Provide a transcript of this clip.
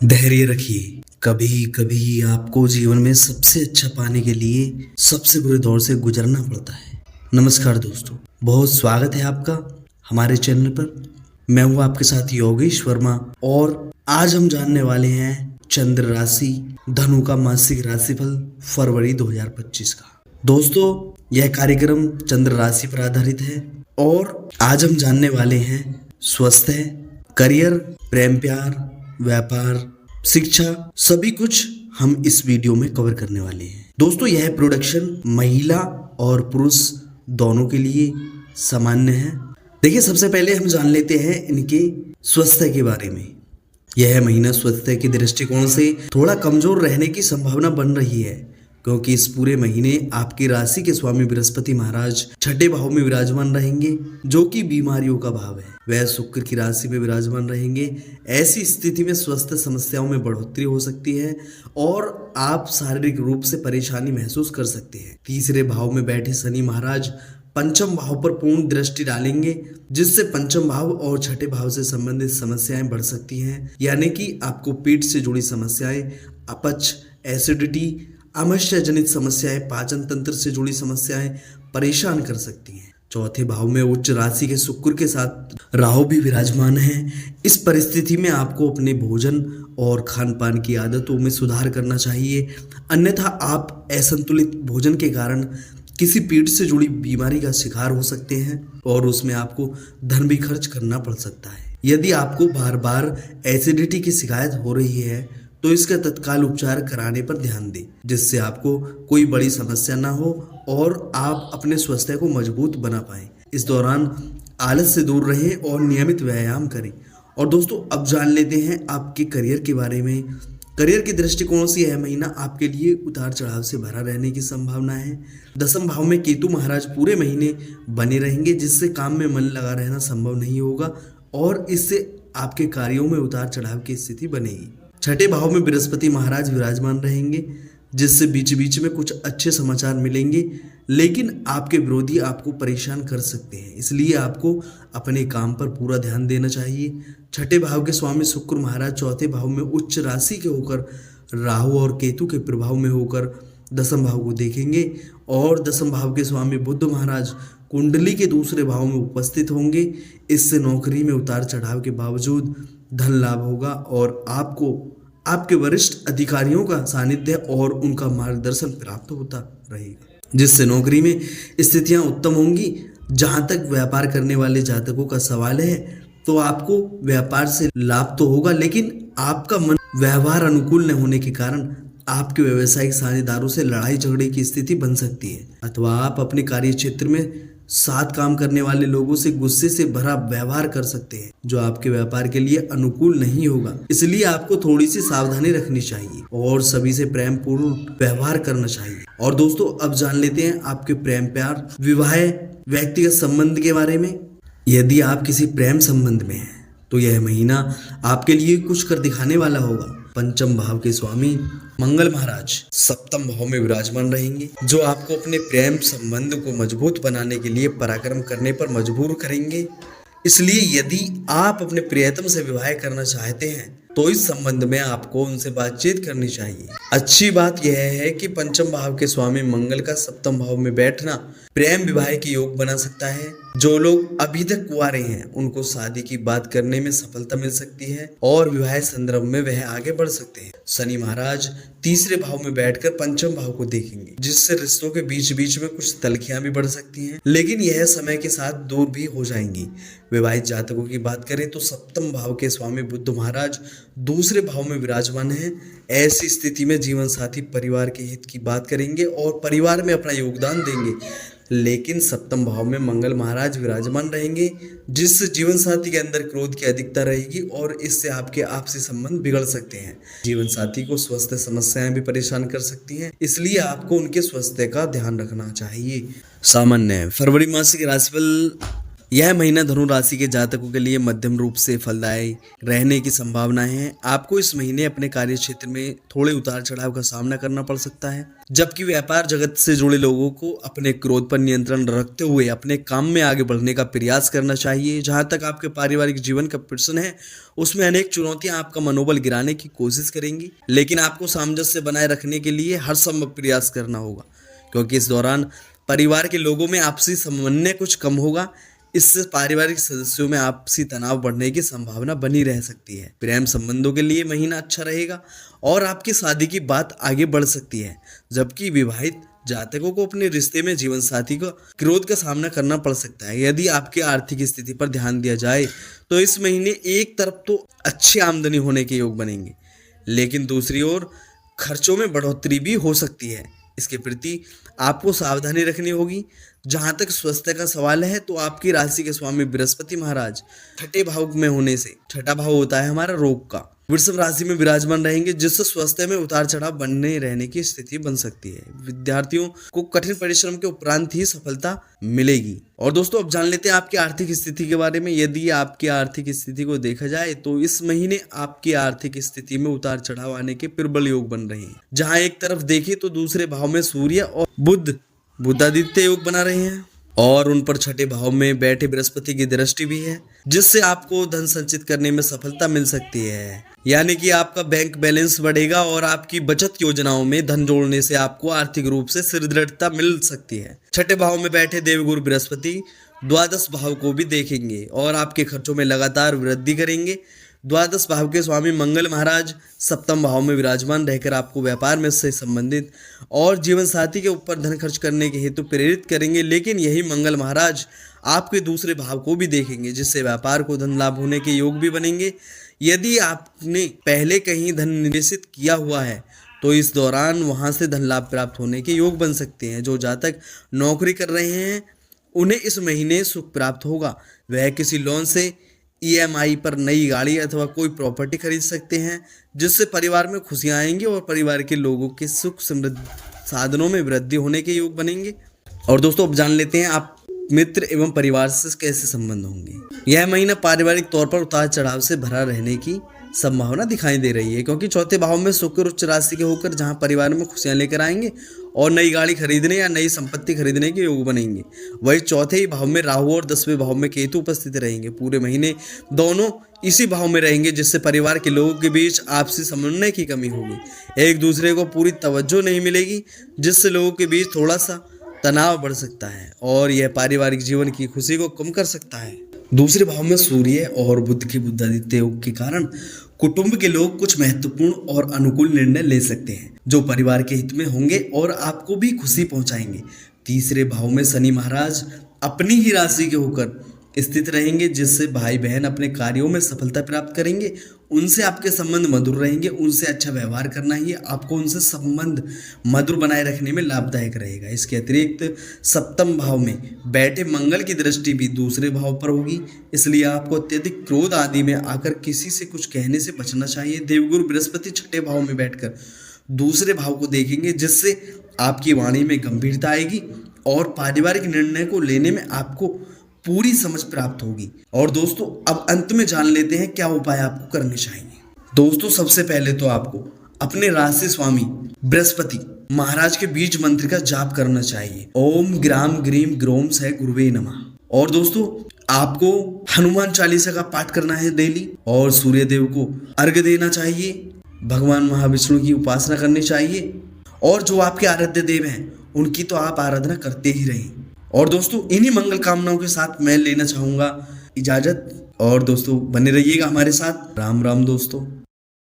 धैर्य रखिए। कभी कभी आपको जीवन में सबसे अच्छा पाने के लिए सबसे बुरे दौर से गुजरना पड़ता है। नमस्कार दोस्तों, बहुत स्वागत है आपका हमारे चैनल पर। मैं हूँ आपके साथ योगेश वर्मा और आज हम जानने वाले हैं चंद्र राशि धनु का मासिक राशिफल फरवरी 2025 का। दोस्तों, यह कार्यक्रम चंद्र राशि पर आधारित है और आज हम जानने वाले हैं स्वास्थ्य, करियर, प्रेम प्यार, व्यापार, शिक्षा, सभी कुछ हम इस वीडियो में कवर करने वाले हैं। दोस्तों, यह प्रोडक्शन महिला और पुरुष दोनों के लिए सामान्य है। देखिए, सबसे पहले हम जान लेते हैं इनके स्वास्थ्य के बारे में। यह महीना स्वास्थ्य के दृष्टिकोण से थोड़ा कमजोर रहने की संभावना बन रही है, क्योंकि इस पूरे महीने आपकी राशि के स्वामी बृहस्पति महाराज छठे भाव में विराजमान रहेंगे, जो कि बीमारियों का भाव है। वह शुक्र की राशि में विराजमान रहेंगे। ऐसी स्थिति में स्वास्थ्य समस्याओं में बढ़ोतरी हो सकती है और आप शारीरिक रूप से परेशानी महसूस कर सकते हैं। तीसरे भाव में बैठे शनि महाराज पंचम भाव पर पूर्ण दृष्टि डालेंगे, जिससे पंचम भाव और छठे भाव से संबंधित समस्याएं बढ़ सकती हैं। यानी कि आपको पेट से जुड़ी समस्याएं, अपच, एसिडिटी, आमाशय जनित समस्याएं, पाचन तंत्र से जुड़ी समस्याएं परेशान कर सकती हैं। चौथे भाव में उच्च राशि के शुक्र के साथ राहु भी विराजमान है। इस परिस्थिति में आपको अपने भोजन और खान पान की आदतों में सुधार करना चाहिए, अन्यथा आप असंतुलित भोजन के कारण किसी पेट से जुड़ी बीमारी का शिकार हो सकते हैं और उसमें आपको धन भी खर्च करना पड़ सकता है। यदि आपको बार बार एसिडिटी की शिकायत हो रही है तो इसका तत्काल उपचार कराने पर ध्यान दें, जिससे आपको कोई बड़ी समस्या ना हो और आप अपने स्वास्थ्य को मजबूत बना पाएं। इस दौरान आलस से दूर रहें और नियमित व्यायाम करें। और दोस्तों, अब जान लेते हैं आपके करियर के बारे में। करियर के दृष्टिकोण से यह महीना आपके लिए उतार चढ़ाव से भरा रहने की संभावना है। दसम भाव में केतु महाराज पूरे महीने बने रहेंगे, जिससे काम में मन लगा रहना संभव नहीं होगा और इससे आपके कार्यों में उतार चढ़ाव की स्थिति बनेगी। छठे भाव में बृहस्पति महाराज विराजमान रहेंगे, जिससे बीच बीच में कुछ अच्छे समाचार मिलेंगे, लेकिन आपके विरोधी आपको परेशान कर सकते हैं, इसलिए आपको अपने काम पर पूरा ध्यान देना चाहिए। छठे भाव के स्वामी शुक्र महाराज चौथे भाव में उच्च राशि के होकर राहु और केतु के प्रभाव में होकर दसम भाव को देखेंगे और दसम भाव के स्वामी बुध महाराज कुंडली के दूसरे भाव में उपस्थित होंगे। इससे नौकरी में उतार चढ़ाव के बावजूद धन लाभ होगा और आपको आपके वरिष्ठ अधिकारियों का सानिध्य और उनका मार्गदर्शन प्राप्त होता रहेगा, जिससे नौकरी में स्थितियां उत्तम होंगी। जहां तक व्यापार करने वाले जातकों का सवाल है तो आपको व्यापार से लाभ तो होगा, लेकिन आपका मन व्यवहार अनुकूल न होने के कारण आपके व्यवसायिक साझेदारों से लड़ाई झगड़े की स्थिति बन सकती है, अथवा आप अपने कार्य क्षेत्र में साथ काम करने वाले लोगों से गुस्से से भरा व्यवहार कर सकते हैं, जो आपके व्यापार के लिए अनुकूल नहीं होगा। इसलिए आपको थोड़ी सी सावधानी रखनी चाहिए और सभी से प्रेम पूर्ण व्यवहार करना चाहिए। और दोस्तों, अब जान लेते हैं आपके प्रेम प्यार, विवाह, व्यक्तिगत संबंध के बारे में। यदि आप किसी प्रेम संबंध में हैं तो यह महीना आपके लिए कुछ कर दिखाने वाला होगा। पंचम भाव के स्वामी मंगल महाराज सप्तम भाव में विराजमान रहेंगे, जो आपको अपने प्रेम संबंध को मजबूत बनाने के लिए पराक्रम करने पर मजबूर करेंगे। इसलिए यदि आप अपने प्रियतम से विवाह करना चाहते हैं तो इस संबंध में आपको उनसे बातचीत करनी चाहिए। अच्छी बात यह है कि पंचम भाव के स्वामी मंगल का सप्तम भाव में बैठना प्रेम विवाह के योग बना सकता है। जो लोग अभी तक कुंवारे हैं उनको शादी की बात करने में सफलता मिल सकती है और विवाह संदर्भ में वह आगे बढ़ सकते हैं। शनि महाराज तीसरे भाव में बैठकर पंचम भाव को देखेंगे, जिससे रिश्तों के बीच बीच में कुछ तल्खियां भी बढ़ सकती हैं, लेकिन यह समय के साथ दूर भी हो जाएंगी। विवाहित जातकों की बात करें तो सप्तम भाव के स्वामी बुध महाराज दूसरे भाव में विराजमान हैं। ऐसी स्थिति में जीवन साथी परिवार के हित की बात करेंगे और परिवार में अपना योगदान देंगे, लेकिन सप्तम भाव में मंगल महाराज विराजमान रहेंगे, जिससे जीवन साथी के अंदर क्रोध की अधिकता रहेगी और इससे आपके आपसी संबंध बिगड़ सकते हैं। जीवन साथी को स्वास्थ्य समस्याएं भी परेशान कर सकती हैं, इसलिए आपको उनके स्वास्थ्य का ध्यान रखना चाहिए। सामान्य फरवरी मासिक राशिफल यह महीना धनु राशि के जातकों के लिए मध्यम रूप से फलदायी रहने की संभावनाएं हैं। आपको इस महीने अपने कार्य क्षेत्र में थोड़े उतार चढ़ाव का सामना करना पड़ सकता है, जबकि व्यापार जगत से जुड़े लोगों को अपने क्रोध पर नियंत्रण रखते हुए अपने काम में आगे बढ़ने का प्रयास करना चाहिए। जहां तक आपके पारिवारिक जीवन का प्रश्न है, उसमें अनेक चुनौतियां आपका मनोबल गिराने की कोशिश करेंगी, लेकिन आपको सामंजस्य बनाए रखने के लिए हर संभव प्रयास करना होगा, क्योंकि इस दौरान परिवार के लोगों में आपसी समन्वय कुछ कम होगा। इससे पारिवारिक सदस्यों में आपसी तनाव बढ़ने की संभावना बनी रह सकती है। प्रेम संबंधों के लिए महीना अच्छा रहेगा और आपकी शादी की बात आगे बढ़ सकती है, जबकि विवाहित जातकों को अपने रिश्ते में जीवन साथी को क्रोध का सामना करना पड़ सकता है। यदि आपकी आर्थिक स्थिति पर ध्यान दिया जाए तो इस महीने एक तरफ तो अच्छी आमदनी होने के योग बनेंगे, लेकिन दूसरी ओर खर्चों में बढ़ोतरी भी हो सकती है। इसके प्रति आपको सावधानी रखनी होगी। जहां तक स्वास्थ्य का सवाल है तो आपकी राशि के स्वामी बृहस्पति महाराज छठे भाव में होने से, छठा भाव होता है हमारा रोग का, वृषभ राशि में विराजमान रहेंगे, जिससे स्वास्थ्य में उतार चढ़ाव बने रहने की स्थिति बन सकती है। विद्यार्थियों को कठिन परिश्रम के उपरांत ही सफलता मिलेगी। और दोस्तों, अब जान लेते हैं आपकी आर्थिक स्थिति के बारे में। यदि आपकी आर्थिक स्थिति को देखा जाए तो इस महीने आपकी आर्थिक स्थिति में उतार चढ़ाव आने के प्रबल योग बन रहे हैं। जहाँ एक तरफ देखें तो दूसरे भाव में सूर्य और बुधादित्य योग बना रहे हैं और उन पर छठे भाव में बैठे बृहस्पति की दृष्टि भी है, जिससे आपको धन संचित करने में सफलता मिल सकती है। यानी कि आपका बैंक बैलेंस बढ़ेगा और आपकी बचत योजनाओं में धन जोड़ने से आपको आर्थिक रूप से सुदृढ़ता मिल सकती है। छठे भाव में बैठे देवगुरु बृहस्पति द्वादश भाव को भी देखेंगे और आपके खर्चों में लगातार वृद्धि करेंगे। द्वादश भाव के स्वामी मंगल महाराज सप्तम भाव में विराजमान रहकर आपको व्यापार में से संबंधित और जीवन साथी के ऊपर धन खर्च करने के हेतु प्रेरित करेंगे, लेकिन यही मंगल महाराज आपके दूसरे भाव को भी देखेंगे, जिससे व्यापार को धन लाभ होने के योग भी बनेंगे। यदि आपने पहले कहीं धन निवेशित किया हुआ है तो इस दौरान वहां से धन लाभ प्राप्त होने के योग बन सकते हैं। जो जातक नौकरी कर रहे हैं उन्हें इस महीने सुख प्राप्त होगा। वह किसी लोन से EMI पर नई गाड़ी अथवा कोई प्रॉपर्टी खरीद सकते हैं, जिससे परिवार में खुशियां आएंगी और परिवार के लोगों के सुख समृद्ध साधनों में वृद्धि होने के योग बनेंगे। और दोस्तों, अब जान लेते हैं आप मित्र एवं परिवार से कैसे संबंध होंगे। यह महीना पारिवारिक तौर पर उतार चढ़ाव से भरा रहने की संभावना दिखाई दे रही है, क्योंकि चौथे भाव में शुक्र उच्च राशि के होकर जहां परिवार में खुशियां लेकर आएंगे और नई गाड़ी खरीदने या नई संपत्ति खरीदने के योग बनेंगे। वही चौथे ही भाव में राहु और 10वें भाव में केतु उपस्थित रहेंगे। पूरे महीने दोनों इसी भाव में रहेंगे, जिससे परिवार के लोगों के बीच आपसी समन्वय की कमी होगी। एक दूसरे को पूरी तवज्जो नहीं मिलेगी, जिससे लोगों के बीच थोड़ा सा तनाव बढ़ सकता है और यह पारिवारिक जीवन की खुशी को कम कर सकता है। दूसरे भाव में सूर्य और बुध के बुधादित्य योग के कारण कुटुंब के लोग कुछ महत्वपूर्ण और अनुकूल निर्णय ले सकते हैं, जो परिवार के हित में होंगे और आपको भी खुशी पहुंचाएंगे। तीसरे भाव में शनि महाराज अपनी ही राशि के होकर स्थित रहेंगे, जिससे भाई बहन अपने कार्यों में सफलता प्राप्त करेंगे। उनसे आपके संबंध मधुर रहेंगे। उनसे अच्छा व्यवहार करना ही आपको उनसे संबंध मधुर बनाए रखने में लाभदायक रहेगा। इसके अतिरिक्त सप्तम भाव में बैठे मंगल की दृष्टि भी दूसरे भाव पर होगी, इसलिए आपको अत्यधिक क्रोध आदि में आकर किसी से कुछ कहने से बचना चाहिए। देवगुरु बृहस्पति छठे भाव में बैठकर दूसरे भाव को देखेंगे, जिससे आपकी वाणी में गंभीरता आएगी और पारिवारिक निर्णय को लेने में आपको पूरी समझ प्राप्त होगी। और दोस्तों, अब अंत में जान लेते हैं क्या उपाय आपको करने चाहिए। दोस्तों, सबसे पहले तो आपको अपने राशि स्वामी बृहस्पति महाराज के बीज मंत्र का जाप करना चाहिए। ओम ग्राम ग्रीम ग्रोम सह गुरुवे नमः। और दोस्तों, आपको हनुमान चालीसा का पाठ करना है डेली और सूर्य देव को अर्घ्य देना चाहिए। भगवान महाविष्णु की उपासना करनी चाहिए और जो आपके आराध्य देव हैं उनकी तो आप आराधना करते ही रहें। और दोस्तों, इन्हीं मंगल कामनाओं के साथ मैं लेना चाहूंगा इजाजत। और दोस्तों, बने रहिएगा हमारे साथ। राम राम दोस्तों।